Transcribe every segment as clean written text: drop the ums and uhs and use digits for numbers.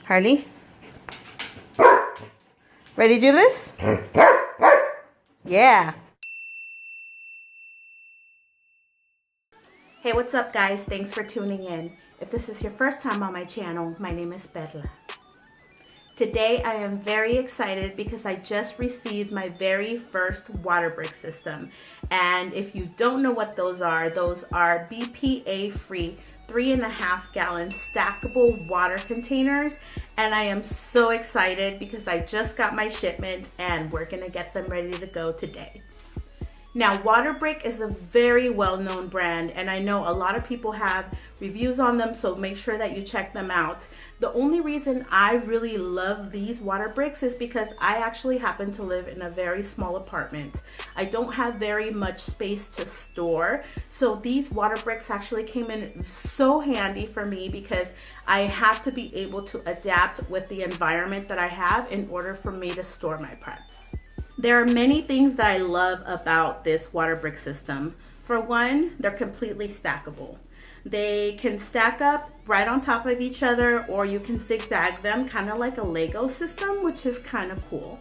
Harley? Ready to do this? Yeah. Hey, what's up guys? Thanks for tuning in. If this is your first time on my channel, my name is Perla. Today I am very excited because I just received my very first Waterbrick system. And if you don't know what those are BPA free 3.5 gallon stackable water containers, and I am so excited because I just got my shipment and we're gonna get them ready to go today. Now, Waterbrick is a very well-known brand, and I know a lot of people have reviews on them, so make sure that you check them out. The only reason I really love these Waterbricks is because I actually happen to live in a very small apartment. I don't have very much space to store, so these Waterbricks actually came in so handy for me because I have to be able to adapt with the environment that I have in order for me to store my preps. There are many things that I love about this Waterbrick system. For one, they're completely stackable. They can stack up right on top of each other, or you can zigzag them, kind of like a Lego system, which is kind of cool.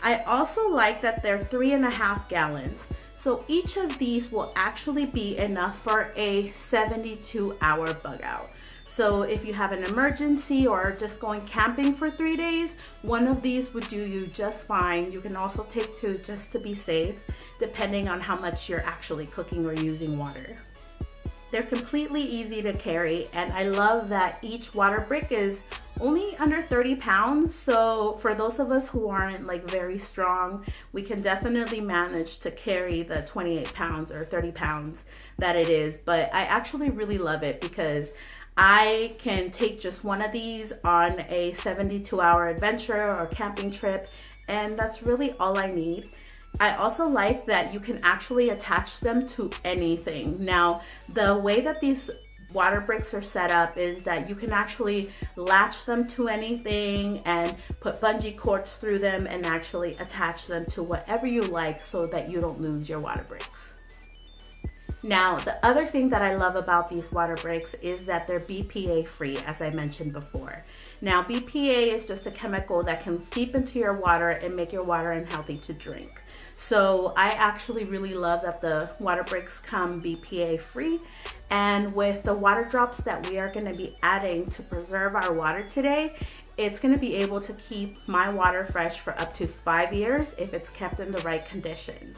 I also like that they're 3.5 gallons. So each of these will actually be enough for a 72-hour bug out. So if you have an emergency or just going camping for 3 days, one of these would do you just fine. You can also take two just to be safe, depending on how much you're actually cooking or using water. They're completely easy to carry, and I love that each Waterbrick is only under 30 pounds. So for those of us who aren't like very strong, we can definitely manage to carry the 28 pounds or 30 pounds that it is. But I actually really love it because I can take just one of these on a 72-hour adventure or camping trip, and that's really all I need. I also like that you can actually attach them to anything. Now, the way that these Waterbricks are set up is that you can actually latch them to anything and put bungee cords through them and actually attach them to whatever you like so that you don't lose your Waterbricks. Now, the other thing that I love about these Waterbricks is that they're BPA free, as I mentioned before. Now, BPA is just a chemical that can seep into your water and make your water unhealthy to drink. So I actually really love that the Waterbricks come BPA free. And with the water drops that we are going to be adding to preserve our water today, it's going to be able to keep my water fresh for up to 5 years if it's kept in the right conditions.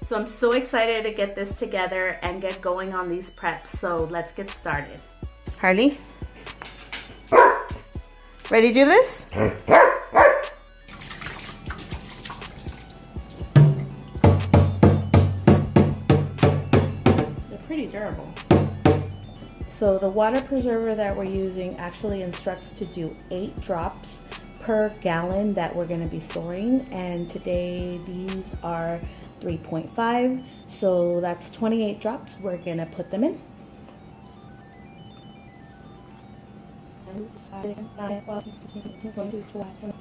So I'm so excited to get this together and get going on these preps. So let's get started. Harley? Ready to do this? They're pretty durable. So the water preserver that we're using actually instructs to do 8 drops per gallon that we're going to be storing. And today these are 3.5, so that's 28 drops. We're gonna put them in.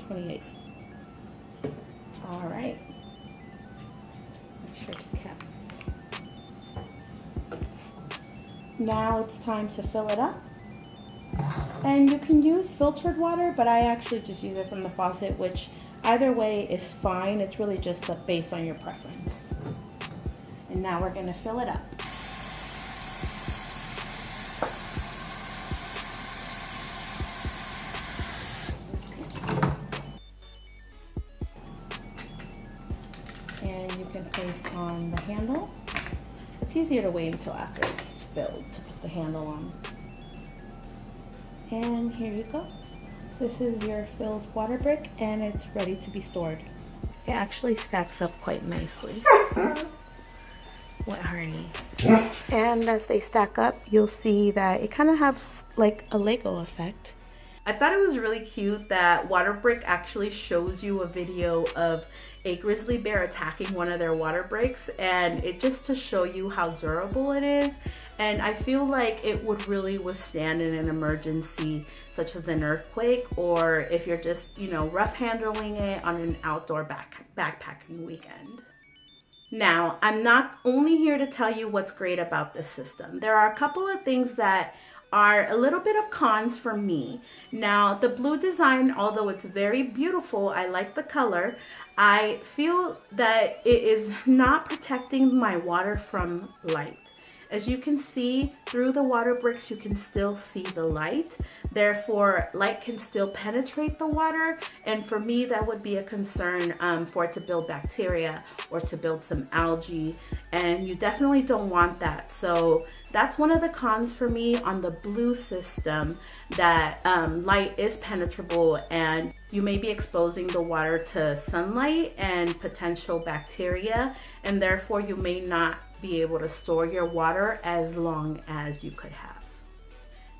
28. All right. Make sure to cap. Now it's time to fill it up. And you can use filtered water, but I actually just use it from the faucet, which either way is fine. It's really just based on your preference. And now we're going to fill it up. And you can place on the handle. It's easier to wait until after it's filled to put the handle on. And here you go. This is your filled Waterbrick, and it's ready to be stored. It actually stacks up quite nicely. What, Harley? And as they stack up, you'll see that it kind of has like a Lego effect. I thought it was really cute that Waterbrick actually shows you a video of a grizzly bear attacking one of their Waterbricks, and it just to show you how durable it is. And I feel like it would really withstand in an emergency, such as an earthquake, or if you're just, rough handling it on an outdoor backpacking weekend. Now, I'm not only here to tell you what's great about this system. There are a couple of things that are a little bit of cons for me. Now the blue design, although it's very beautiful, I like the color, I feel that it is not protecting my water from light. As you can see through the water bricks, you can still see the light. Therefore, light can still penetrate the water. And for me, that would be a concern for it to build bacteria or to build some algae. And you definitely don't want that. So that's one of the cons for me on the blue system, that light is penetrable and you may be exposing the water to sunlight and potential bacteria. And therefore, you may not be able to store your water as long as you could have.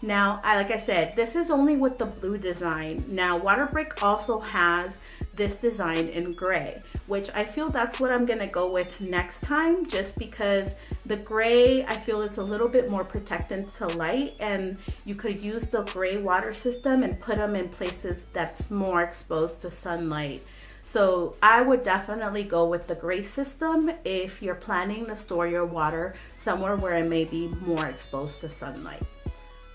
Now, like I said, this is only with the blue design. Now, Waterbrick also has this design in gray, which I feel that's what I'm gonna go with next time, just because the gray, I feel it's a little bit more protectant to light, and you could use the gray water system and put them in places that's more exposed to sunlight. So I would definitely go with the gray system if you're planning to store your water somewhere where it may be more exposed to sunlight.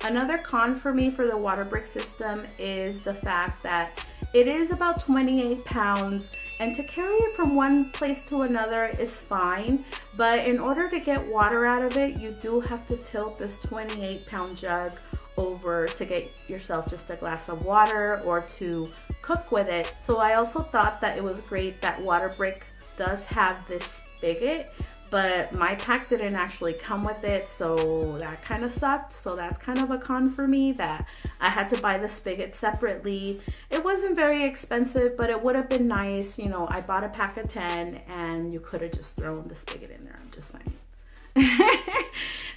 Another con for me for the Waterbrick system is the fact that it is about 28 pounds, and to carry it from one place to another is fine, but in order to get water out of it, you do have to tilt this 28-pound jug over to get yourself just a glass of water or to cook with it. So I also thought that it was great that Waterbrick does have this spigot, but my pack didn't actually come with it, so that kind of sucked. So that's kind of a con for me, that I had to buy the spigot separately. It wasn't very expensive, but it would have been nice, you know, I bought a pack of 10 and you could have just thrown the spigot in there, I'm just saying.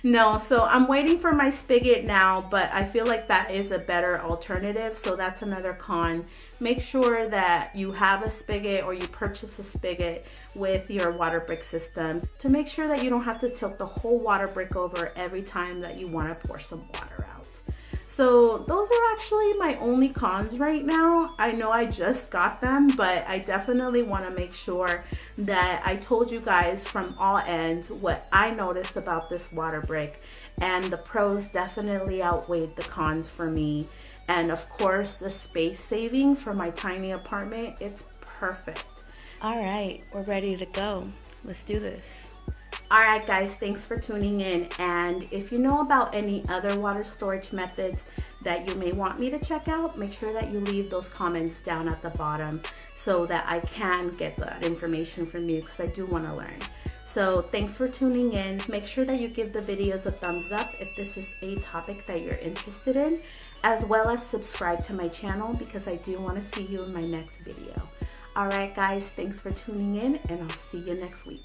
No, so I'm waiting for my spigot now, but I feel like that is a better alternative, so that's another con. Make sure that you have a spigot or you purchase a spigot with your Waterbrick system to make sure that you don't have to tilt the whole Waterbrick over every time that you want to pour some water out. So those are actually my only cons right now. I know I just got them, but I definitely want to make sure that I told you guys from all ends what I noticed about this Waterbrick, and the pros definitely outweighed the cons for me. And of course, the space saving for my tiny apartment, it's perfect. All right, we're ready to go. Let's do this. All right, guys, thanks for tuning in. And if you know about any other water storage methods that you may want me to check out, make sure that you leave those comments down at the bottom so that I can get that information from you, because I do want to learn. So thanks for tuning in. Make sure that you give the videos a thumbs up if this is a topic that you're interested in, as well as subscribe to my channel, because I do want to see you in my next video. All right, guys, thanks for tuning in, and I'll see you next week.